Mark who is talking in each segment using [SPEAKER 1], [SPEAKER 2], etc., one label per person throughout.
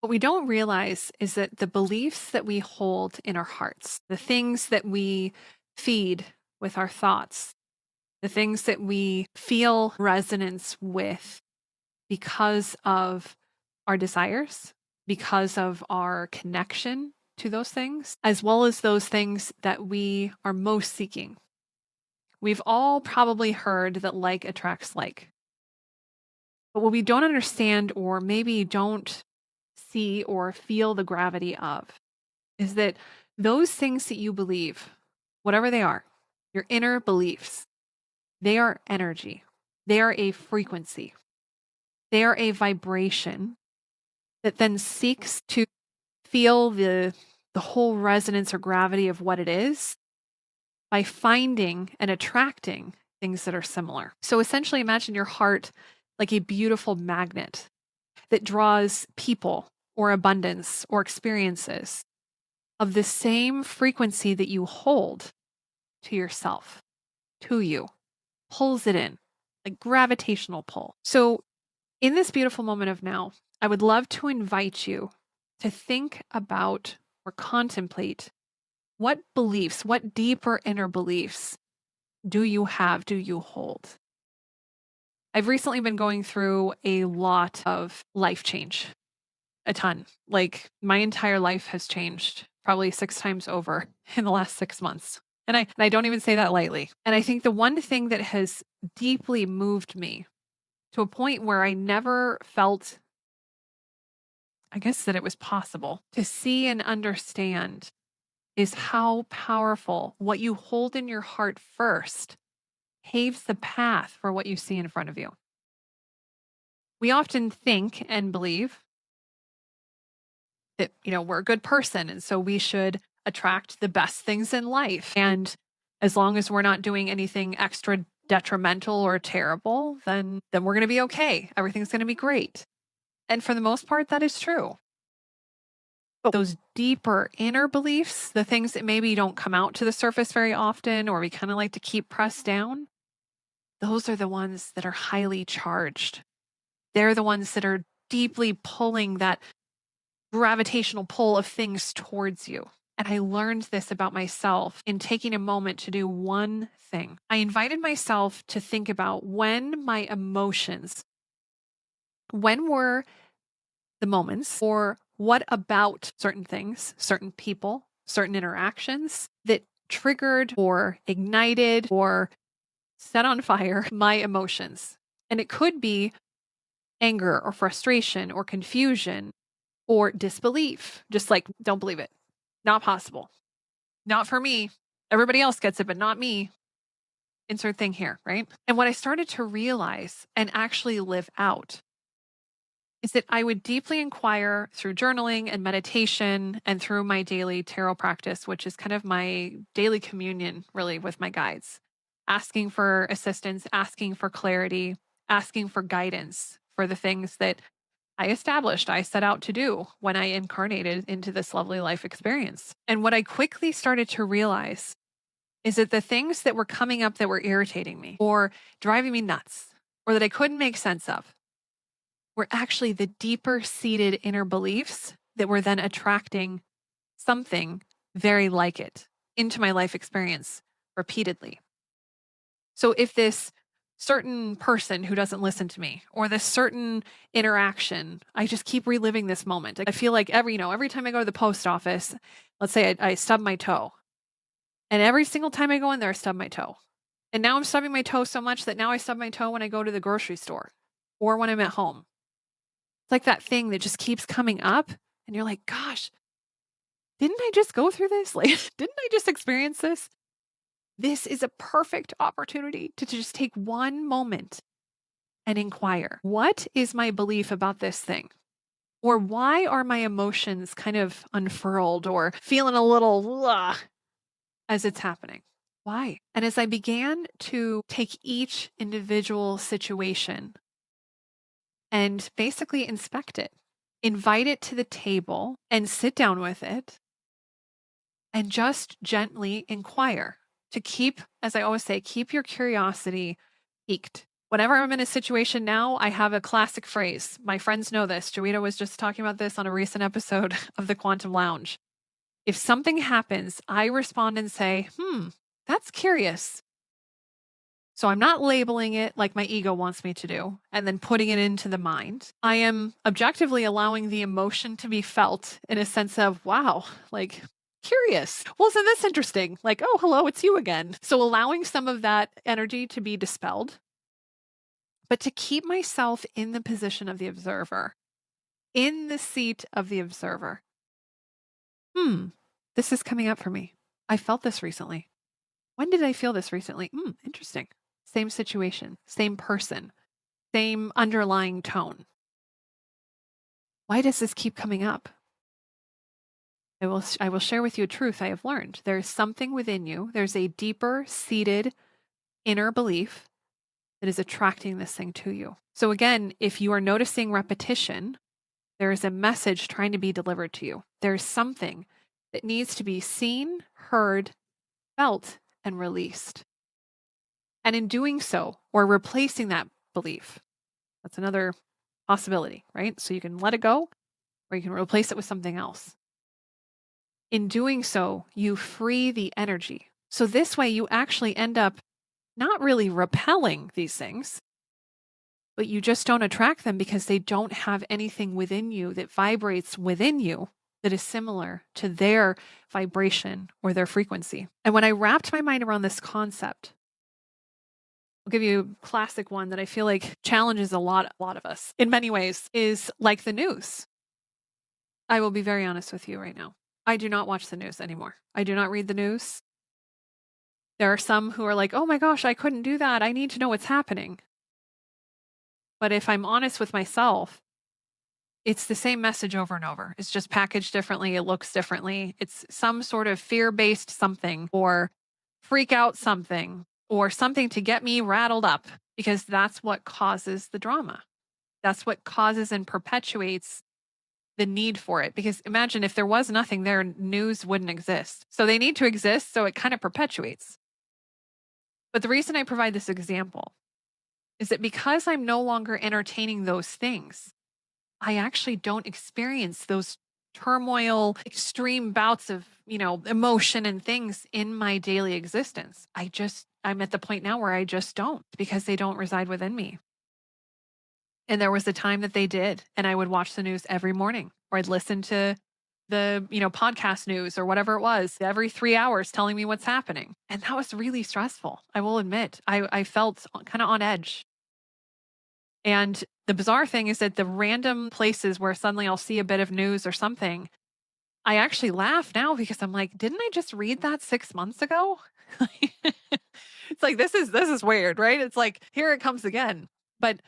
[SPEAKER 1] What we don't realize is that the beliefs that we hold in our hearts, the things that we feed with our thoughts, the things that we feel resonance with because of our desires, because of our connection to those things, as well as those things that we are most seeking. We've all probably heard that like attracts like. But what we don't understand, or maybe don't see or feel the gravity of, is that those things that you believe, whatever they are, your inner beliefs, they are energy. They are a frequency. They are a vibration that then seeks to feel the whole resonance or gravity of what it is by finding and attracting things that are similar. So essentially, imagine your heart like a beautiful magnet that draws people or abundance or experiences of the same frequency that you hold to yourself, to you, pulls it in, like gravitational pull. So, in this beautiful moment of now, I would love to invite you to think about or contemplate what beliefs, what deeper inner beliefs do you have, do you hold? I've recently been going through a lot of life change, a ton. Like my entire life has changed probably 6 times over in the last 6 months. And I don't even say that lightly. And I think the one thing that has deeply moved me to a point where I never felt, I guess, that it was possible to see and understand is how powerful what you hold in your heart first paves the path for what you see in front of you. We often think and believe that, we're a good person. And so we should attract the best things in life. And as long as we're not doing anything extra detrimental or terrible, then we're going to be okay. Everything's going to be great. And for the most part, that is true. But those deeper inner beliefs, the things that maybe don't come out to the surface very often, or we kind of like to keep pressed down, those are the ones that are highly charged. They're the ones that are deeply pulling that gravitational pull of things towards you. And I learned this about myself in taking a moment to do one thing. I invited myself to think about when my emotions, when were the moments, or what about certain things, certain people, certain interactions that triggered or ignited or set on fire my emotions. And it could be anger or frustration or confusion or disbelief. Just like, don't believe it. Not possible. Not for me. Everybody else gets it, but not me. Insert thing here, right? And what I started to realize and actually live out is that I would deeply inquire through journaling and meditation and through my daily tarot practice, which is kind of my daily communion, really, with my guides, asking for assistance, asking for clarity, asking for guidance for the things that I set out to do when I incarnated into this lovely life experience. And what I quickly started to realize is that the things that were coming up that were irritating me or driving me nuts or that I couldn't make sense of were actually the deeper seated inner beliefs that were then attracting something very like it into my life experience repeatedly. So if this certain person who doesn't listen to me or this certain interaction, I just keep reliving this moment. I feel like every time I go to the post office, let's say I stub my toe, and every single time I go in there, I stub my toe. And now I'm stubbing my toe so much that now I stub my toe when I go to the grocery store or when I'm at home. It's like that thing that just keeps coming up and you're like, gosh, didn't I just go through this? Like, didn't I just experience this? This is a perfect opportunity to just take one moment and inquire. What is my belief about this thing? Or why are my emotions kind of unfurled or feeling a little as it's happening? Why? And as I began to take each individual situation and basically inspect it, invite it to the table and sit down with it and just gently inquire to keep, as I always say, keep your curiosity piqued. Whenever I'm in a situation now, I have a classic phrase. My friends know this. Joita was just talking about this on a recent episode of the Quantum Lounge. If something happens, I respond and say, that's curious. So I'm not labeling it like my ego wants me to do and then putting it into the mind. I am objectively allowing the emotion to be felt in a sense of, wow, like curious. Well, isn't this interesting? Like, oh, hello, it's you again. So allowing some of that energy to be dispelled, but to keep myself in the position of the observer, in the seat of the observer. This is coming up for me. I felt this recently. When did I feel this recently? Interesting. Same situation, same person, same underlying tone. Why does this keep coming up? I will share with you a truth I have learned. There is something within you. There's a deeper seated inner belief that is attracting this thing to you. So again, if you are noticing repetition, there is a message trying to be delivered to you. There's something that needs to be seen, heard, felt, and released. And in doing so, or replacing that belief, that's another possibility, right? So you can let it go or you can replace it with something else. In doing so, you free the energy. So this way you actually end up not really repelling these things, but you just don't attract them because they don't have anything within you that vibrates within you that is similar to their vibration or their frequency. And when I wrapped my mind around this concept, I'll give you a classic one that I feel like challenges a lot of us in many ways is like the news. I will be very honest with you right now. I do not watch the news anymore. I do not read the news. There are some who are like, oh my gosh, I couldn't do that. I need to know what's happening. But if I'm honest with myself, it's the same message over and over. It's just packaged differently. It looks differently. It's some sort of fear-based something or freak out something or something to get me rattled up because that's what causes the drama. That's what causes and perpetuates the need for it. Because imagine if there was nothing there, news wouldn't exist. So they need to exist. So it kind of perpetuates. But the reason I provide this example is that because I'm no longer entertaining those things, I actually don't experience those turmoil, extreme bouts of, emotion and things in my daily existence. I'm at the point now where I just don't because they don't reside within me. And there was a time that they did, and I would watch the news every morning or I'd listen to the, podcast news or whatever it was every 3 hours telling me what's happening. And that was really stressful. I will admit, I felt kind of on edge. And the bizarre thing is that the random places where suddenly I'll see a bit of news or something, I actually laugh now because I'm like, didn't I just read that 6 months ago? It's like, this is weird, right? It's like, here it comes again. But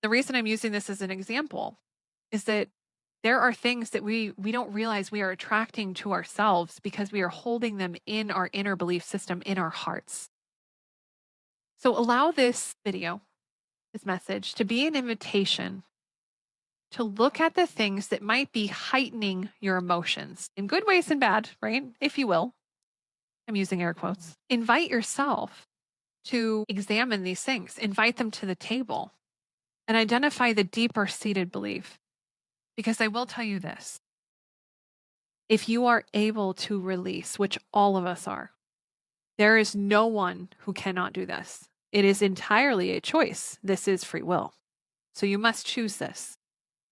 [SPEAKER 1] the reason I'm using this as an example is that there are things that we don't realize we are attracting to ourselves because we are holding them in our inner belief system, in our hearts. So allow this video, this message, to be an invitation to look at the things that might be heightening your emotions in good ways and bad, right? If you will. I'm using air quotes. Invite yourself to examine these things, invite them to the table, and identify the deeper seated belief. Because I will tell you this, if you are able to release, which all of us are, there is no one who cannot do this. It is entirely a choice. This is free will. So you must choose this.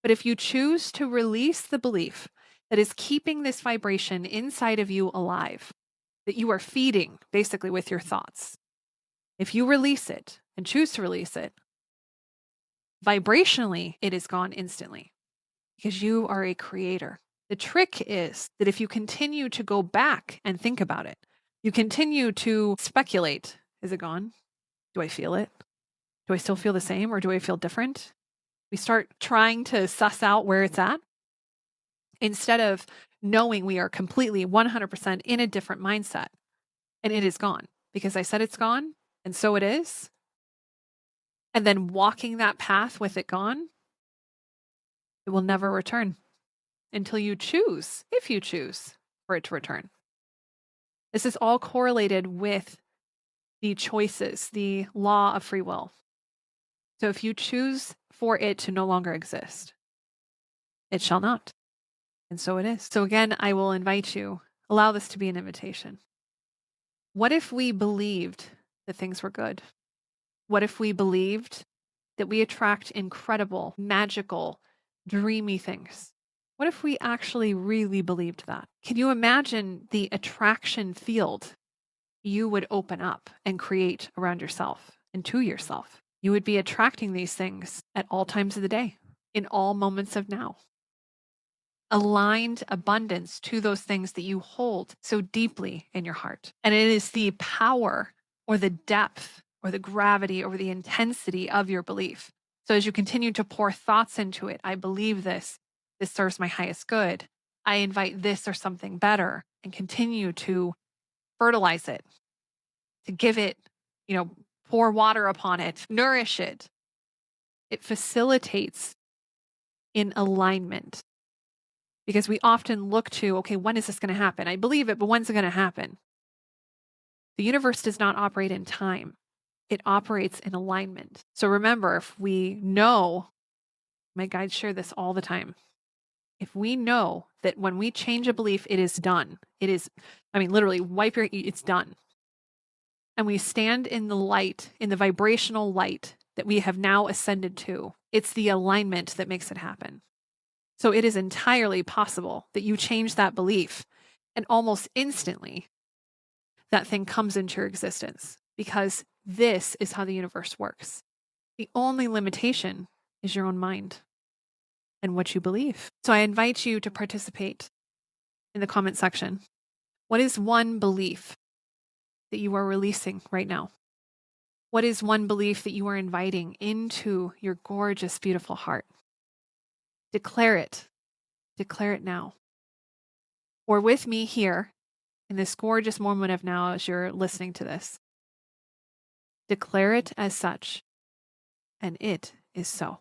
[SPEAKER 1] But if you choose to release the belief that is keeping this vibration inside of you alive, that you are feeding basically with your thoughts, if you release it and choose to release it, vibrationally, it is gone instantly because you are a creator. The trick is that if you continue to go back and think about it, you continue to speculate. Is it gone? Do I feel it? Do I still feel the same or do I feel different? We start trying to suss out where it's at instead of knowing we are completely 100% in a different mindset and it is gone because I said it's gone and so it is. And then walking that path with it gone, it will never return until you choose, if you choose for it to return. This is all correlated with the choices, the law of free will. So if you choose for it to no longer exist, it shall not. And so it is. So again, I will invite you, allow this to be an invitation. What if we believed that things were good? What if we believed that we attract incredible, magical, dreamy things? What if we actually really believed that? Can you imagine the attraction field you would open up and create around yourself and to yourself? You would be attracting these things at all times of the day, in all moments of now. Aligned abundance to those things that you hold so deeply in your heart. And it is the power or the depth or the gravity or the intensity of your belief. So as you continue to pour thoughts into it, I believe this serves my highest good. I invite this or something better, and continue to fertilize it, to give it, pour water upon it, nourish it. It facilitates in alignment. Because we often look to, okay, when is this going to happen? I believe it, but when's it going to happen? The universe does not operate in time. It operates in alignment. So remember, if we know, my guides share this all the time. If we know that when we change a belief, it is done. It is, literally it's done. And we stand in the light, in the vibrational light that we have now ascended to. It's the alignment that makes it happen. So it is entirely possible that you change that belief and almost instantly that thing comes into your existence, because this is how the universe works. The only limitation is your own mind and what you believe. So I invite you to participate in the comment section. What is one belief that you are releasing right now? What is one belief that you are inviting into your gorgeous, beautiful heart? Declare it. Declare it now. Or with me here in this gorgeous moment of now as you're listening to this. Declare it as such, and it is so.